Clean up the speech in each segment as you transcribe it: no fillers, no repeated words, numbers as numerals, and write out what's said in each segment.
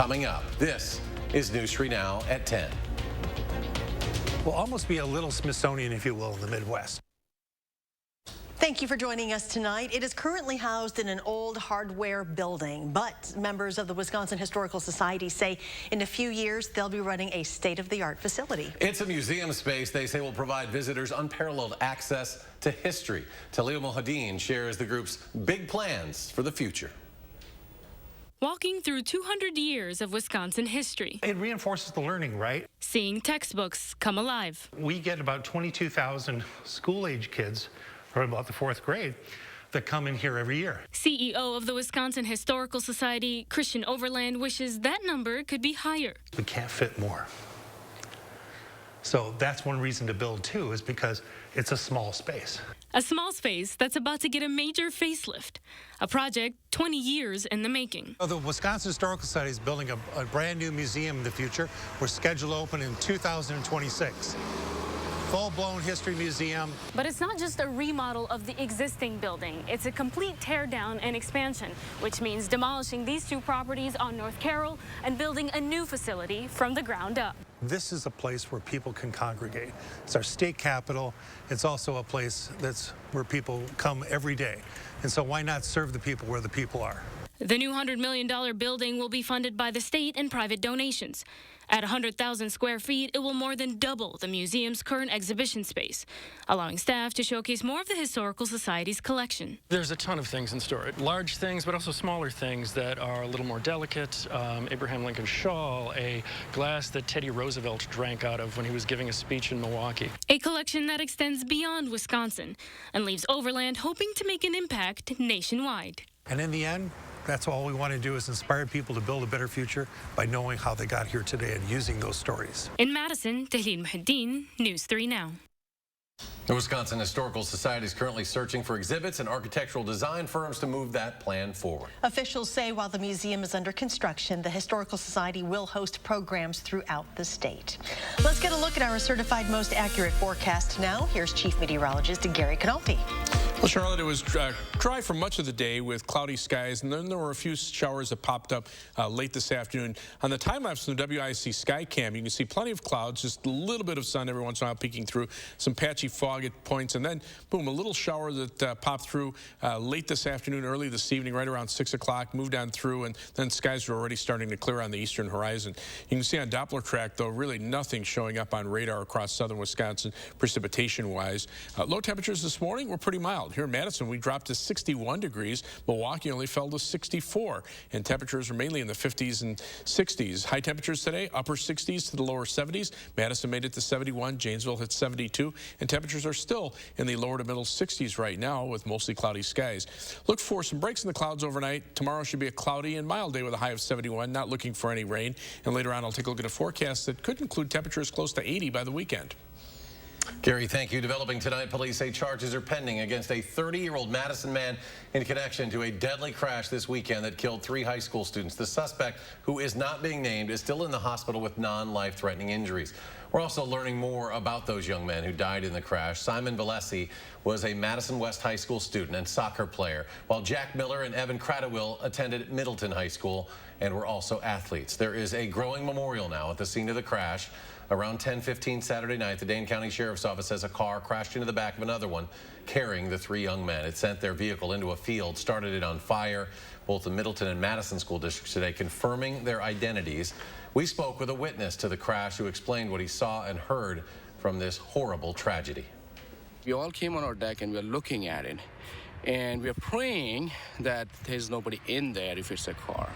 Coming up, this is News 3 Now at 10. Will almost be a little Smithsonian, if you will, in the Midwest. Thank you for joining us tonight. It is currently housed in an old hardware building, but members of the Wisconsin Historical Society say in a few years they'll be running a state-of-the-art facility. It's a museum space they say will provide visitors unparalleled access to history. Talia Mohadeen shares the group's big plans for the future. Walking through 200 years of Wisconsin history. It reinforces the learning, right? Seeing textbooks come alive. We get about 22,000 school-age kids, or about the 4th grade, that come in here every year. CEO of the Wisconsin Historical Society, Christian Overland, wishes that number could be higher. We can't fit more. So that's one reason to build too, is because it's a small space. A small space that's about to get a major facelift. A project 20 years in the making. The Wisconsin Historical Society is building a brand new museum in the future. We're scheduled to open in 2026. Full-blown history museum. But it's not just a remodel of the existing building. It's a complete tear-down and expansion, which means demolishing these two properties on North Carroll and building a new facility from the ground up. This is a place where people can congregate. It's our state capital. It's also a place where people come every day. And so why not serve the people where the people are? The new $100 million building will be funded by the state and private donations. At 100,000 square feet, it will more than double the museum's current exhibition space, allowing staff to showcase more of the Historical Society's collection. There's a ton of things in store, large things, but also smaller things that are a little more delicate. Abraham Lincoln's shawl, a glass that Teddy Roosevelt drank out of when he was giving a speech in Milwaukee. A collection that extends beyond Wisconsin and leaves Overland hoping to make an impact nationwide. And in the end, that's all we want to do, is inspire people to build a better future by knowing how they got here today and using those stories. In Madison, Talia Mohadeen, News 3 Now. The Wisconsin Historical Society is currently searching for exhibits and architectural design firms to move that plan forward. Officials say while the museum is under construction, the Historical Society will host programs throughout the state. Let's get a look at our certified most accurate forecast now. Here's Chief Meteorologist Gary Canolfi. Well, Charlotte, it was dry for much of the day with cloudy skies, and then there were a few showers that popped up late this afternoon. On the time-lapse from the WIC sky cam, you can see plenty of clouds, just a little bit of sun every once in a while peeking through, some patchy fog at points, and then, boom, a little shower that popped through late this afternoon, early this evening, right around 6 o'clock, moved on through, and then skies were already starting to clear on the eastern horizon. You can see on Doppler track, though, really nothing showing up on radar across southern Wisconsin precipitation-wise. Low temperatures this morning were pretty mild. Here in Madison, we dropped to 61 degrees. Milwaukee only fell to 64, and temperatures were mainly in the 50s and 60s. High temperatures today, upper 60s to the lower 70s. Madison made it to 71. Janesville hit 72, and temperatures are still in the lower to middle 60s right now with mostly cloudy skies. Look for some breaks in the clouds overnight. Tomorrow should be a cloudy and mild day with a high of 71. Not looking for any rain. And later on, I'll take a look at a forecast that could include temperatures close to 80 by the weekend. Gary, thank you. Developing tonight, police say charges are pending against a 30-year-old Madison man in connection to a deadly crash this weekend that killed 3 high school students. The suspect, who is not being named, is still in the hospital with non-life-threatening injuries. We're also learning more about those young men who died in the crash. Simon Valesi was a Madison West High School student and soccer player, while Jack Miller and Evan Cradawil attended Middleton High School and were also athletes. There is a growing memorial now at the scene of the crash. Around 10:15 Saturday night, the Dane County Sheriff's Office says a car crashed into the back of another one, carrying the 3 young men. It sent their vehicle into a field, started it on fire. Both the Middleton and Madison school districts today confirming their identities. We spoke with a witness to the crash who explained what he saw and heard from this horrible tragedy. We all came on our deck and we are looking at it. And we are praying that there's nobody in there if it's a car.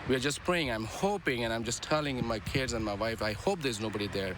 We are just praying. I'm hoping, and I'm just telling my kids and my wife, I hope there's nobody there.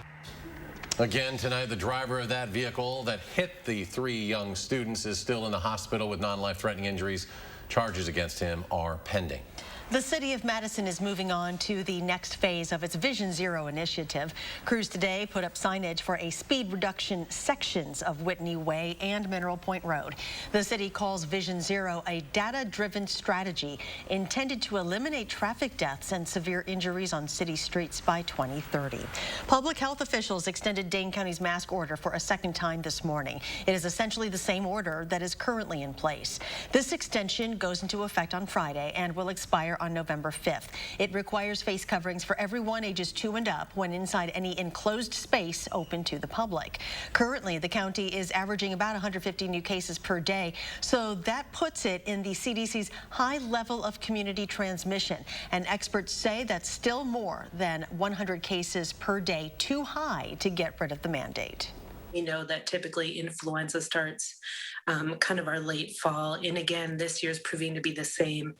Again tonight, the driver of that vehicle that hit the 3 young students is still in the hospital with non-life-threatening injuries. Charges against him are pending. The city of Madison is moving on to the next phase of its Vision Zero initiative. Crews today put up signage for a speed reduction sections of Whitney Way and Mineral Point Road. The city calls Vision Zero a data-driven strategy intended to eliminate traffic deaths and severe injuries on city streets by 2030. Public health officials extended Dane County's mask order for a second time this morning. It is essentially the same order that is currently in place. This extension goes into effect on Friday and will expire on November 5th. It requires face coverings for everyone ages 2 and up when inside any enclosed space open to the public. Currently, the county is averaging about 150 new cases per day, so that puts it in the CDC's high level of community transmission. And experts say that's still more than 100 cases per day, too high to get rid of the mandate. We know that typically influenza starts kind of our late fall, and again, this year's proving to be the same.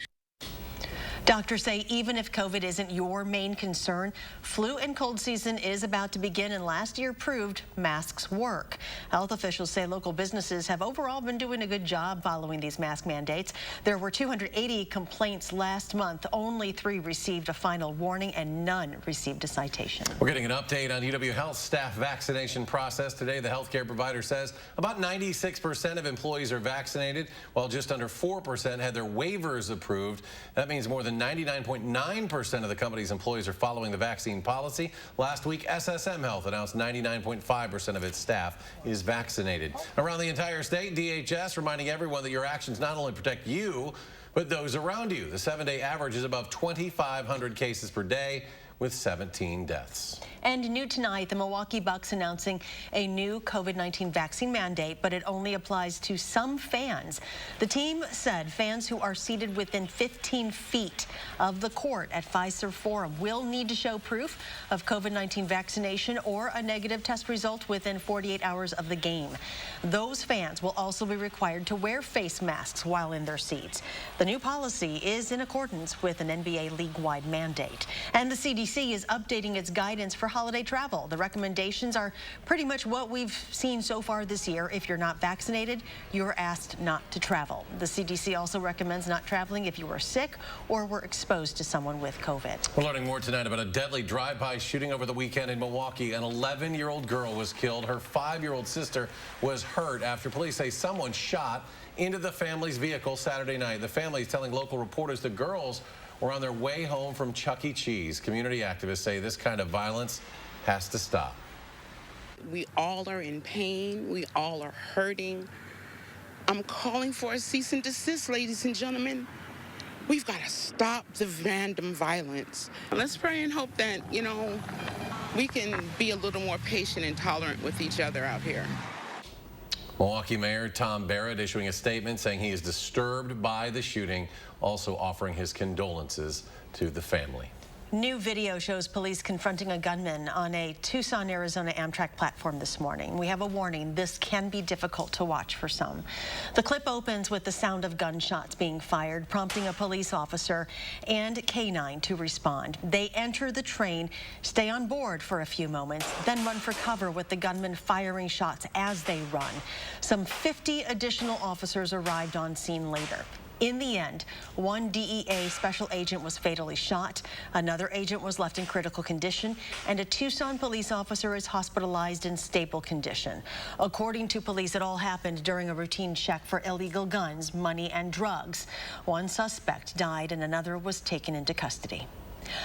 Doctors say even if COVID isn't your main concern, flu and cold season is about to begin, and last year proved masks work. Health officials say local businesses have overall been doing a good job following these mask mandates. There were 280 complaints last month. Only 3 received a final warning and none received a citation. We're getting an update on UW Health staff vaccination process today. The healthcare provider says about 96% of employees are vaccinated, while just under 4% had their waivers approved. That means more than 99.9% of the company's employees are following the vaccine policy. Last week, SSM Health announced 99.5% of its staff is vaccinated. Around the entire state, DHS reminding everyone that your actions not only protect you, but those around you. The 7-day average is above 2,500 cases per day, with 17 deaths. And new tonight, the Milwaukee Bucks announcing a new COVID-19 vaccine mandate, but it only applies to some fans. The team said fans who are seated within 15 feet of the court at Fiserv Forum will need to show proof of COVID-19 vaccination or a negative test result within 48 hours of the game. Those fans will also be required to wear face masks while in their seats. The new policy is in accordance with an NBA league-wide mandate. And the CDC is updating its guidance for holiday travel. The recommendations are pretty much what we've seen so far this year. If you're not vaccinated, you're asked not to travel. The CDC also recommends not traveling if you are sick or were exposed to someone with COVID. We're learning more tonight about a deadly drive-by shooting over the weekend in Milwaukee. An 11-year-old girl was killed. Her 5-year-old sister was hurt after police say someone shot into the family's vehicle Saturday night. The family is telling local reporters the girls were on their way home from Chuck E. Cheese. Community activists say this kind of violence has to stop. We all are in pain. We all are hurting. I'm calling for a cease and desist, ladies and gentlemen. We've got to stop the random violence. Let's pray and hope that, we can be a little more patient and tolerant with each other out here. Milwaukee Mayor Tom Barrett issuing a statement saying he is disturbed by the shooting, also offering his condolences to the family. New video shows police confronting a gunman on a Tucson, Arizona Amtrak platform this morning. We have a warning. This can be difficult to watch for some. The clip opens with the sound of gunshots being fired, prompting a police officer and K9 to respond. They enter the train, stay on board for a few moments, then run for cover with the gunman firing shots as they run. Some 50 additional officers arrived on scene later. In the end, one DEA special agent was fatally shot, another agent was left in critical condition, and a Tucson police officer is hospitalized in stable condition. According to police, it all happened during a routine check for illegal guns, money, and drugs. One suspect died and another was taken into custody.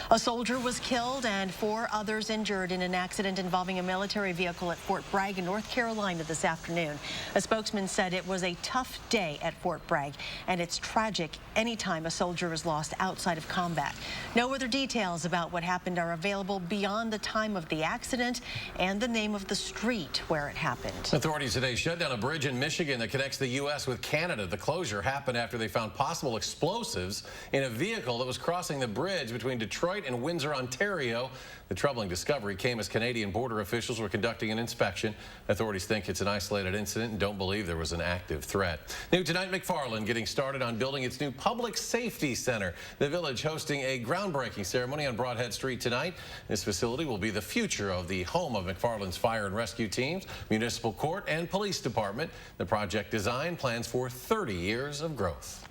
A soldier was killed and 4 others injured in an accident involving a military vehicle at Fort Bragg in North Carolina this afternoon. A spokesman said it was a tough day at Fort Bragg, and it's tragic anytime a soldier is lost outside of combat. No other details about what happened are available beyond the time of the accident and the name of the street where it happened. Authorities today shut down a bridge in Michigan that connects the U.S. with Canada. The closure happened after they found possible explosives in a vehicle that was crossing the bridge between Detroit and Windsor, Ontario. The troubling discovery came as Canadian border officials were conducting an inspection. Authorities think it's an isolated incident and don't believe there was an active threat. New tonight, McFarland getting started on building its new public safety center. The village hosting a groundbreaking ceremony on Broadhead Street tonight. This facility will be the future of the home of McFarland's fire and rescue teams, municipal court, and police department. The project design plans for 30 years of growth.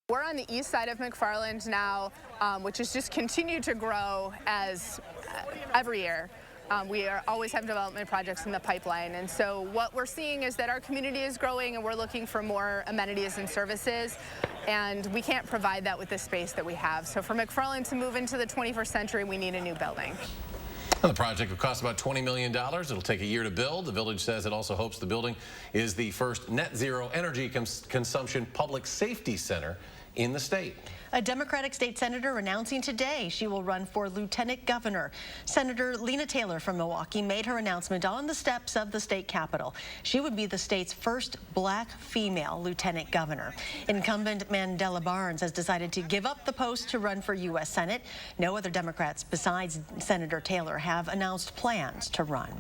We're on the east side of McFarland now, which has just continued to grow as every year. We always have development projects in the pipeline, and so what we're seeing is that our community is growing and we're looking for more amenities and services, and we can't provide that with the space that we have. So for McFarland to move into the 21st century, we need a new building. The project will cost about $20 million. It'll take a year to build. The village says it also hopes the building is the first net zero energy consumption public safety center in the state. A Democratic state senator announcing today she will run for lieutenant governor. Senator Lena Taylor from Milwaukee made her announcement on the steps of the state capitol. She would be the state's first black female lieutenant governor. Incumbent Mandela Barnes has decided to give up the post to run for U.S. Senate. No other Democrats besides Senator Taylor have announced plans to run.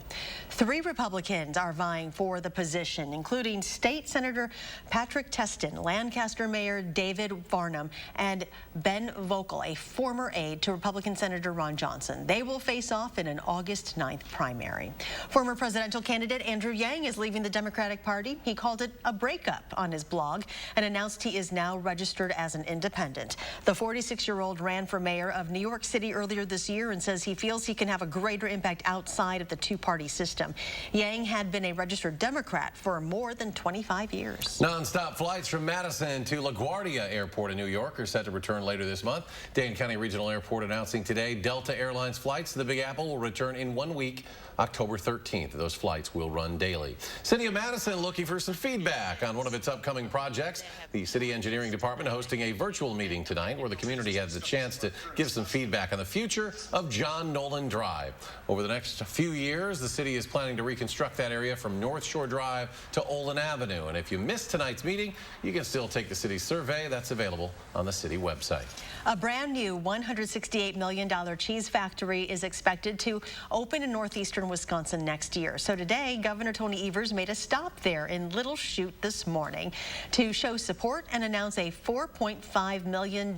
3 Republicans are vying for the position, including State Senator Patrick Testin, Lancaster Mayor David Varnum, and Ben Vogel, a former aide to Republican Senator Ron Johnson. They will face off in an August 9th primary. Former presidential candidate Andrew Yang is leaving the Democratic Party. He called it a breakup on his blog and announced he is now registered as an independent. The 46-year-old ran for mayor of New York City earlier this year and says he feels he can have a greater impact outside of the two-party system. Yang had been a registered Democrat for more than 25 years. Non-stop flights from Madison to LaGuardia Airport in New York are set to return later this month. Dane County Regional Airport announcing today Delta Airlines flights to the Big Apple will return in 1 week, October 13th. Those flights will run daily. City of Madison looking for some feedback on one of its upcoming projects. The City Engineering Department hosting a virtual meeting tonight where the community has a chance to give some feedback on the future of John Nolan Drive. Over the next few years, the city is planning to reconstruct that area from North Shore Drive to Olin Avenue. And if you missed tonight's meeting, you can still take the city's survey. That's available on the city website. A brand new $168 million cheese factory is expected to open in northeastern Wisconsin next year. So today, Governor Tony Evers made a stop there in Little Chute this morning to show support and announce a $4.5 million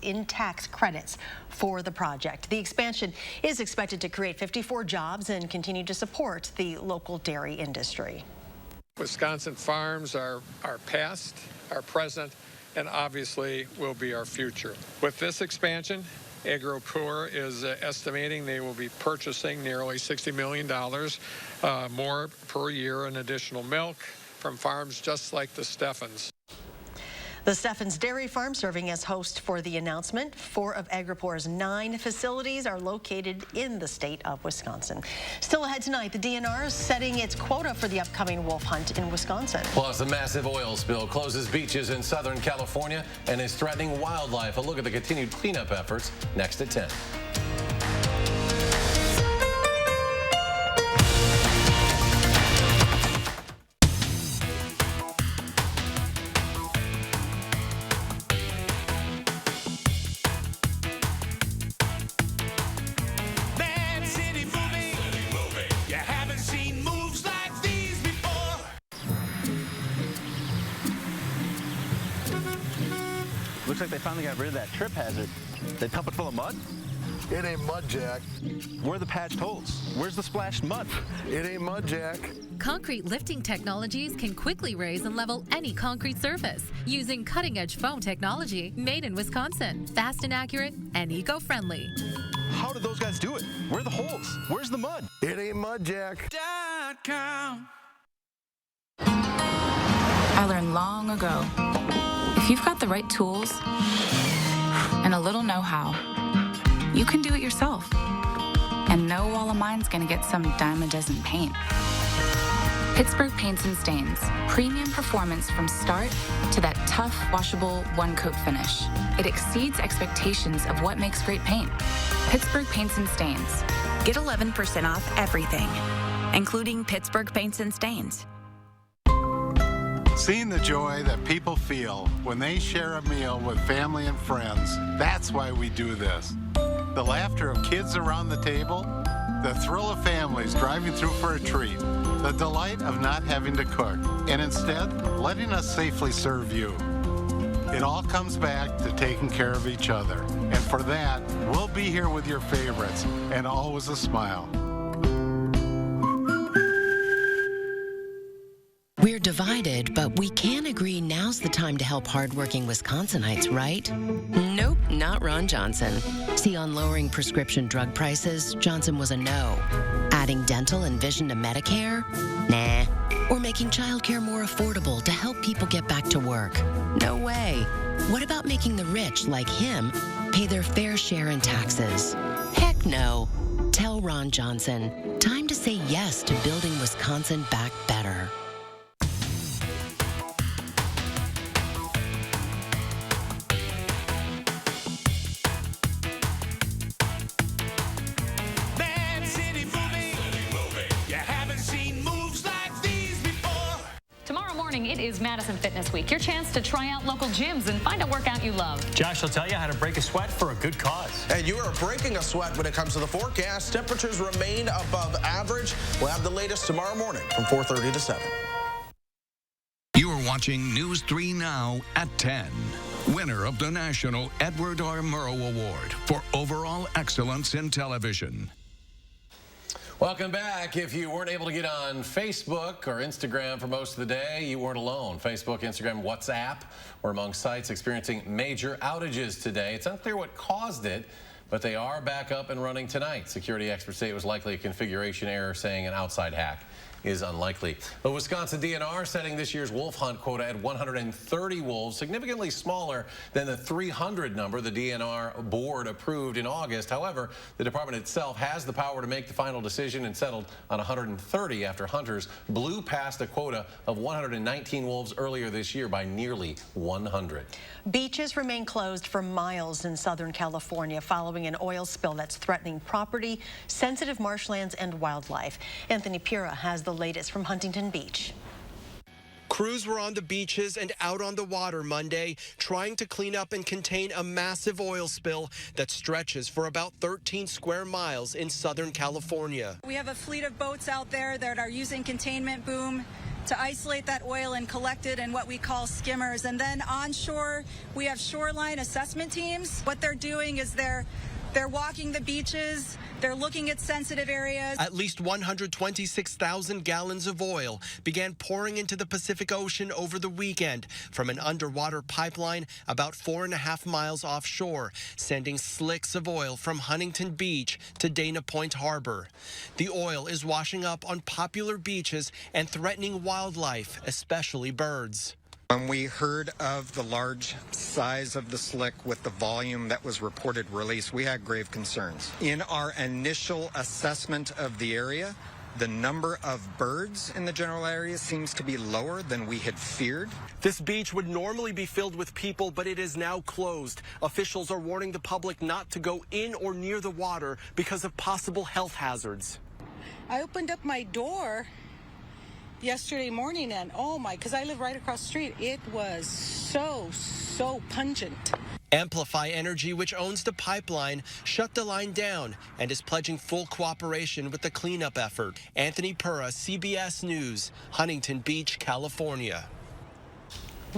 in tax credits for the project. The expansion is expected to create 54 jobs and continue to support the local dairy industry. Wisconsin farms are our past, our present, and obviously will be our future. With this expansion, AgroPure is estimating they will be purchasing nearly $60 million more per year in additional milk from farms just like the Steffens. The Steffens Dairy Farm serving as host for the announcement. 4 of AgroPure's 9 facilities are located in the state of Wisconsin. Still ahead tonight, the DNR is setting its quota for the upcoming wolf hunt in Wisconsin. Plus, a massive oil spill closes beaches in Southern California and is threatening wildlife. A look at the continued cleanup efforts next at 10. Looks like they finally got rid of that trip hazard. They pump it full of mud? It ain't mud, Jack. Where are the patched holes? Where's the splashed mud? It ain't mud, Jack. Concrete lifting technologies can quickly raise and level any concrete surface using cutting-edge foam technology made in Wisconsin. Fast and accurate and eco-friendly. How did those guys do it? Where are the holes? Where's the mud? It ain't mud, Jack. I learned long ago, if you've got the right tools and a little know-how, you can do it yourself. And no wall of mine's gonna get some dime a dozen paint. Pittsburgh Paints and Stains. Premium performance from start to that tough, washable, one-coat finish. It exceeds expectations of what makes great paint. Pittsburgh Paints and Stains. Get 11% off everything, including Pittsburgh Paints and Stains. Seeing the joy that people feel when they share a meal with family and friends, that's why we do this. The laughter of kids around the table, the thrill of families driving through for a treat, the delight of not having to cook, and instead letting us safely serve you. It all comes back to taking care of each other. And for that, we'll be here with your favorites and always a smile. We're divided, but we can agree now's the time to help hardworking Wisconsinites, right? Nope, not Ron Johnson. See, on lowering prescription drug prices, Johnson was a no. Adding dental and vision to Medicare? Nah. Or making childcare more affordable to help people get back to work? No way. What about making the rich, like him, pay their fair share in taxes? Heck no. Tell Ron Johnson, time to say yes to building Wisconsin back better. morning, it is Madison Fitness Week. Your chance to try out local gyms and find a workout you love. Josh will tell you how to break a sweat for a good cause. And you are breaking a sweat when it comes to the forecast. Temperatures remain above average. We'll have the latest tomorrow morning from 4:30 to 7. You are watching News 3 Now at 10. Winner of the National Edward R. Murrow Award for Overall Excellence in Television. Welcome back. If you weren't able to get on Facebook or Instagram for most of the day, you weren't alone. Facebook, Instagram, WhatsApp were among sites experiencing major outages today. It's unclear what caused it, but they are back up and running tonight. Security experts say it was likely a configuration error, saying an outside hack is unlikely. The Wisconsin DNR setting this year's wolf hunt quota at 130 wolves, significantly smaller than the 300 number the DNR board approved in August. However, the department itself has the power to make the final decision and settled on 130 after hunters blew past a quota of 119 wolves earlier this year by nearly 100. Beaches remain closed for miles in Southern California following an oil spill that's threatening property, sensitive marshlands, and wildlife. Anthony Pura has the latest from Huntington Beach. Crews were on the beaches and out on the water Monday, trying to clean up and contain a massive oil spill that stretches for about 13 square miles in Southern California. We have a fleet of boats out there that are using containment boom to isolate that oil and collect it in what we call skimmers. And then onshore, we have shoreline assessment teams. What they're doing is they're walking the beaches, they're looking at sensitive areas. At least 126,000 gallons of oil began pouring into the Pacific Ocean over the weekend from an underwater pipeline about 4.5 miles offshore, sending slicks of oil from Huntington Beach to Dana Point Harbor. The oil is washing up on popular beaches and threatening wildlife, especially birds. When we heard of the large size of the slick with the volume that was reported released, we had grave concerns. In our initial assessment of the area, the number of birds in the general area seems to be lower than we had feared. This beach would normally be filled with people, but it is now closed. Officials are warning the public not to go in or near the water because of possible health hazards. I opened up my door yesterday morning and because I live right across the street, it was so pungent. Amplify Energy, which owns the pipeline, shut the line down and is pledging full cooperation with the cleanup effort. Anthony Pura, CBS News, Huntington Beach, California.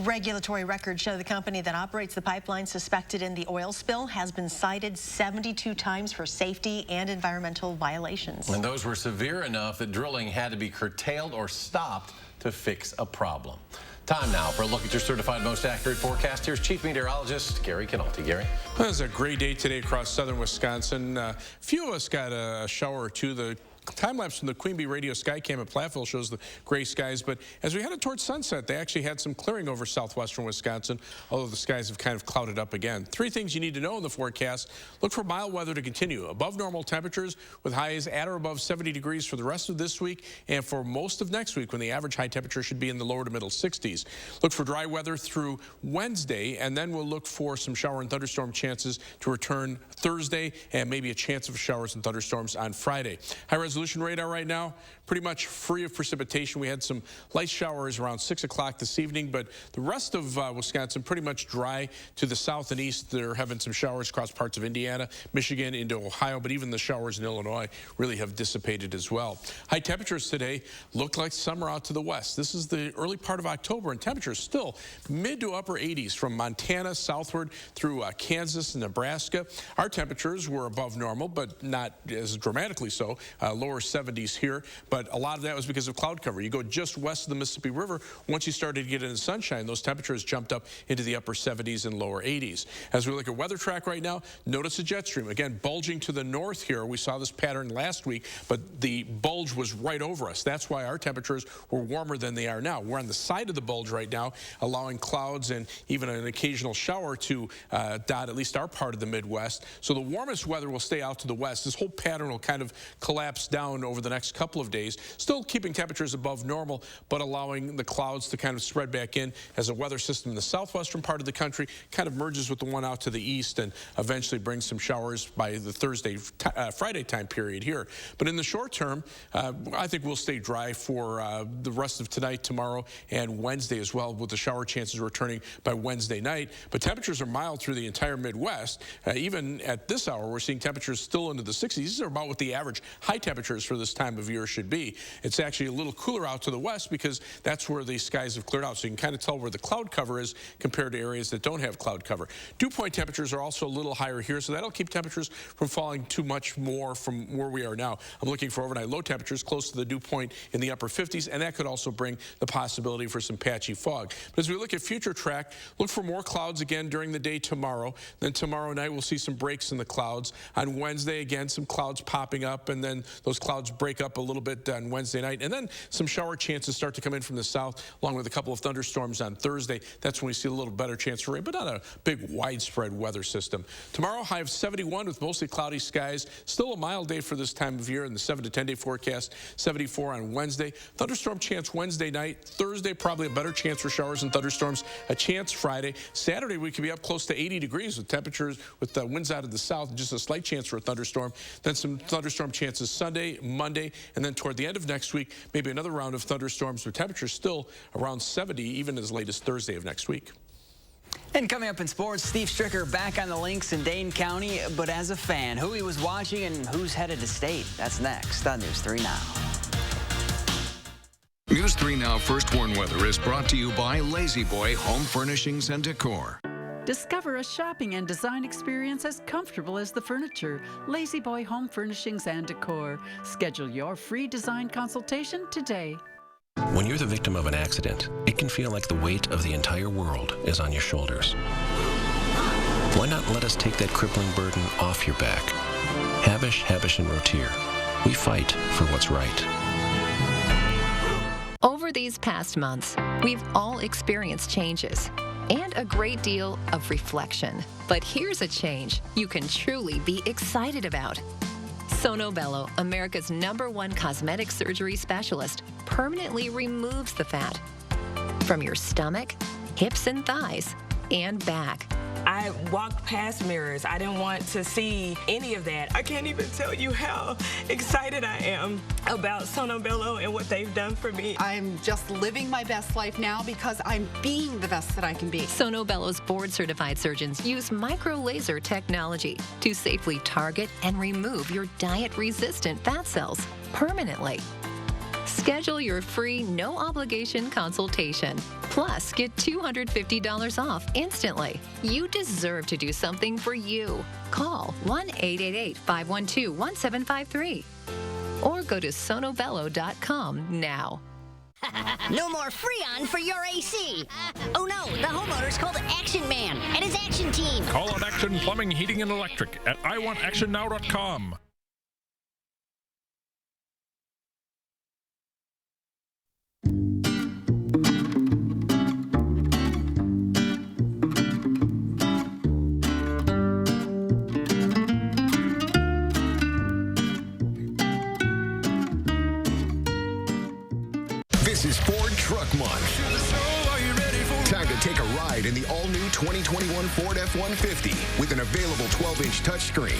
Regulatory records show the company that operates the pipeline suspected in the oil spill has been cited 72 times for safety and environmental violations. And those were severe enough that drilling had to be curtailed or stopped to fix a problem. Time now for a look at your certified most accurate forecast. Here's Chief Meteorologist Gary Canalti. Gary? Well, it was a great day today across southern Wisconsin. A few of us got a shower or two. The time-lapse from the Queen Bee Radio Sky Cam at Platteville shows the gray skies, but as we headed towards sunset, they actually had some clearing over southwestern Wisconsin, although the skies have kind of clouded up again. Three things you need to know in the forecast. Look for mild weather to continue. Above normal temperatures with highs at or above 70 degrees for the rest of this week and for most of next week when the average high temperature should be in the lower to middle 60s. Look for dry weather through Wednesday, and then we'll look for some shower and thunderstorm chances to return Thursday and maybe a chance of showers and thunderstorms on Friday. High-resolution radar right now, pretty much free of precipitation. We had some light showers around 6 o'clock this evening, but the rest of Wisconsin pretty much dry. To the south and east, they're having some showers across parts of Indiana, Michigan, into Ohio, but even the showers in Illinois really have dissipated as well. High temperatures today look like summer out to the west. This is the early part of October, and temperatures still mid to upper 80s from Montana southward through Kansas and Nebraska. Our temperatures were above normal, but not as dramatically so. Lower 70s here, but a lot of that was because of cloud cover. You go just west of the Mississippi River, once you started to get into sunshine, those temperatures jumped up into the upper 70s and lower 80s. As we look at weather track right now, notice a jet stream. Again, bulging to the north here. We saw this pattern last week, but the bulge was right over us. That's why our temperatures were warmer than they are now. We're on the side of the bulge right now, allowing clouds and even an occasional shower to dot at least our part of the Midwest. So the warmest weather will stay out to the west. This whole pattern will kind of collapse down down over the next couple of days, still keeping temperatures above normal, but allowing the clouds to kind of spread back in as a weather system in the southwestern part of the country kind of merges with the one out to the east and eventually brings some showers by the Friday time period here. But in the short term, I think we'll stay dry for the rest of tonight, tomorrow, and Wednesday as well, with the shower chances returning by Wednesday night. But temperatures are mild through the entire Midwest. Even at this hour, we're seeing temperatures still into the 60s. These are about what the average high temperatures for this time of year should be. It's actually a little cooler out to the west because that's where the skies have cleared out. So you can kind of tell where the cloud cover is compared to areas that don't have cloud cover. Dew point temperatures are also a little higher here, so that'll keep temperatures from falling too much more from where we are now. I'm looking for overnight low temperatures close to the dew point in the upper 50s, and that could also bring the possibility for some patchy fog. But as we look at future track, look for more clouds again during the day tomorrow. Then tomorrow night we'll see some breaks in the clouds. On Wednesday, again, some clouds popping up, and then those clouds break up a little bit on Wednesday night. And then some shower chances start to come in from the south, along with a couple of thunderstorms on Thursday. That's when we see a little better chance for rain, but not a big widespread weather system. Tomorrow, high of 71 with mostly cloudy skies. Still a mild day for this time of year in the 7 to 10 day forecast. 74 on Wednesday. Thunderstorm chance Wednesday night. Thursday, probably a better chance for showers and thunderstorms. A chance Friday. Saturday, we could be up close to 80 degrees with temperatures with the winds out of the south. Just a slight chance for a thunderstorm. Then some thunderstorm chances Sunday, Monday, and then toward the end of next week, maybe another round of thunderstorms with temperatures still around 70, even as late as Thursday of next week. And coming up in sports, Steve Stricker back on the links in Dane County, but as a fan, who he was watching and who's headed to state. That's next on News 3 Now. News 3 Now First Warn Weather is brought to you by Lazy Boy Home Furnishings and Decor. Discover a shopping and design experience as comfortable as the furniture. Lazy Boy Home Furnishings and Decor. Schedule your free design consultation today. When you're the victim of an accident, it can feel like the weight of the entire world is on your shoulders. Why not let us take that crippling burden off your back? Habish, Habish & Rotier. We fight for what's right. Over these past months, we've all experienced changes and a great deal of reflection. But here's a change you can truly be excited about. Sono Bello, America's #1 cosmetic surgery specialist, permanently removes the fat from your stomach, hips and thighs, and back. I walked past mirrors. I didn't want to see any of that. I can't even tell you how excited I am about Sono Bello and what they've done for me. I'm just living my best life now because I'm being the best that I can be. Sono Bello's board-certified surgeons use micro-laser technology to safely target and remove your diet-resistant fat cells permanently. Schedule your free, no-obligation consultation. Plus, get $250 off instantly. You deserve to do something for you. Call 1-888-512-1753 or go to sonobello.com now. No more Freon for your AC. Oh no, the homeowner's called Action Man and his action team. Call on Action Plumbing, Heating, and Electric at iwantactionnow.com. This is Ford Truck Month. Time to take a ride in the all-new 2021 Ford F-150 with an available 12-inch touchscreen,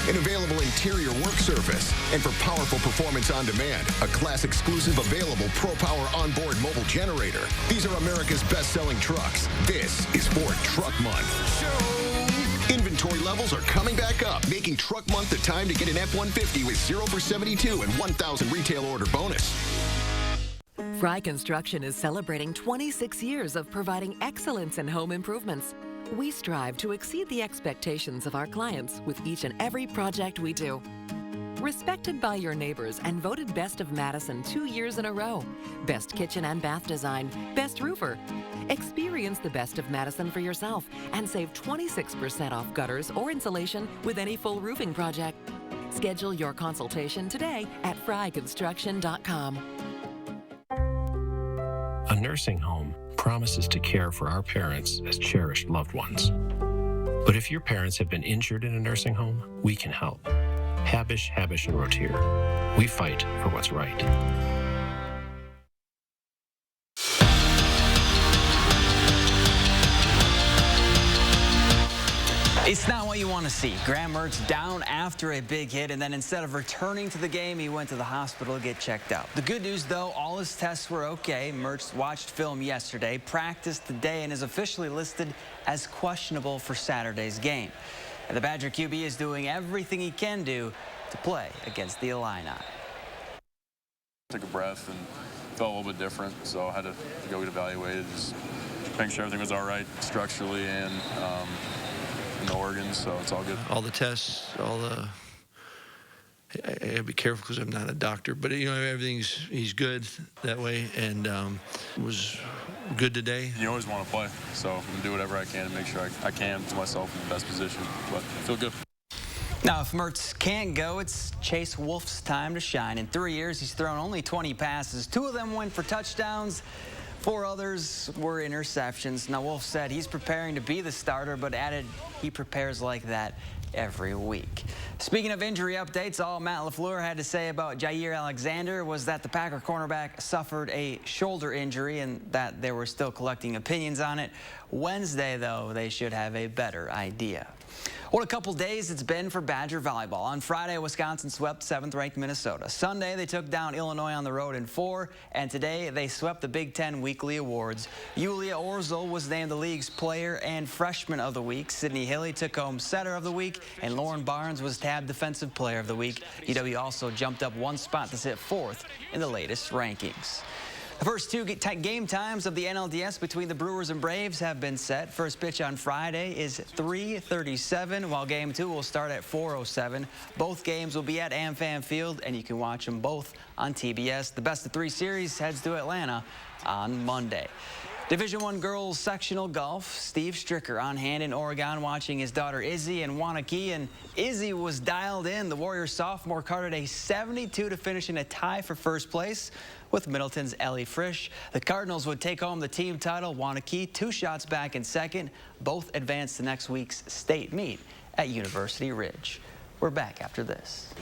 an available interior work surface, and for powerful performance on demand, a class-exclusive available Pro-Power onboard mobile generator. These are America's best-selling trucks. This is Ford Truck Month. Inventory levels are coming back up, making Truck Month the time to get an F-150 with 0 for 72 and 1,000 retail order bonus. Fry Construction is celebrating 26 years of providing excellence in home improvements. We strive to exceed the expectations of our clients with each and every project we do. Respected by your neighbors and voted Best of Madison 2 years in a row. Best kitchen and bath design, best roofer. Experience the Best of Madison for yourself and save 26% off gutters or insulation with any full roofing project. Schedule your consultation today at fryconstruction.com. A nursing home promises to care for our parents as cherished loved ones. But if your parents have been injured in a nursing home, we can help. Habish, Habish, and Rotier. We fight for what's right. It's not what you want to see. Graham Mertz down after a big hit, and then instead of returning to the game, he went to the hospital to get checked out. The good news, though, all his tests were okay. Mertz watched film yesterday, practiced today, and is officially listed as questionable for Saturday's game. And the Badger QB is doing everything he can do to play against the Illini. Took a breath and felt a little bit different, so I had to go get evaluated, just making sure everything was all right structurally and in the organs, so it's all good. All the tests, I gotta be careful because I'm not a doctor, but you know, he's good that way, and was good today. You always want to play, so I'm gonna do whatever I can to make sure I can put myself in the best position, but I feel good. Now, if Mertz can't go, it's Chase Wolf's time to shine. In 3 years, he's thrown only 20 passes. 2 of them went for touchdowns. 4 others were interceptions. Now, Wolf said he's preparing to be the starter, but added he prepares like that every week. Speaking of injury updates, all Matt LaFleur had to say about Jair Alexander was that the Packer cornerback suffered a shoulder injury and that they were still collecting opinions on it. Wednesday, though, they should have a better idea. What a couple days it's been for Badger volleyball. On Friday, Wisconsin swept 7th-ranked Minnesota. Sunday, they took down Illinois on the road in 4, and today they swept the Big Ten Weekly Awards. Yulia Orzel was named the league's Player and Freshman of the Week. Sydney Hilly took home Setter of the Week, and Lauren Barnes was tabbed Defensive Player of the Week. UW also jumped up 1 spot to sit 4th in the latest rankings. The first 2 game times of the NLDS between the Brewers and Braves have been set. First pitch on Friday is 3:37, while Game 2 will start at 4:07. Both games will be at AmFam Field, and you can watch them both on TBS. The best of 3 series heads to Atlanta on Monday. Division I girls sectional golf. Steve Stricker on hand in Oregon watching his daughter Izzy in Wanakee, and Izzy was dialed in. The Warriors sophomore carded a 72 to finish in a tie for first place with Middleton's Ellie Frisch. The Cardinals would take home the team title. Wanakee 2 shots back in second. Both advanced to next week's state meet at University Ridge. We're back after this.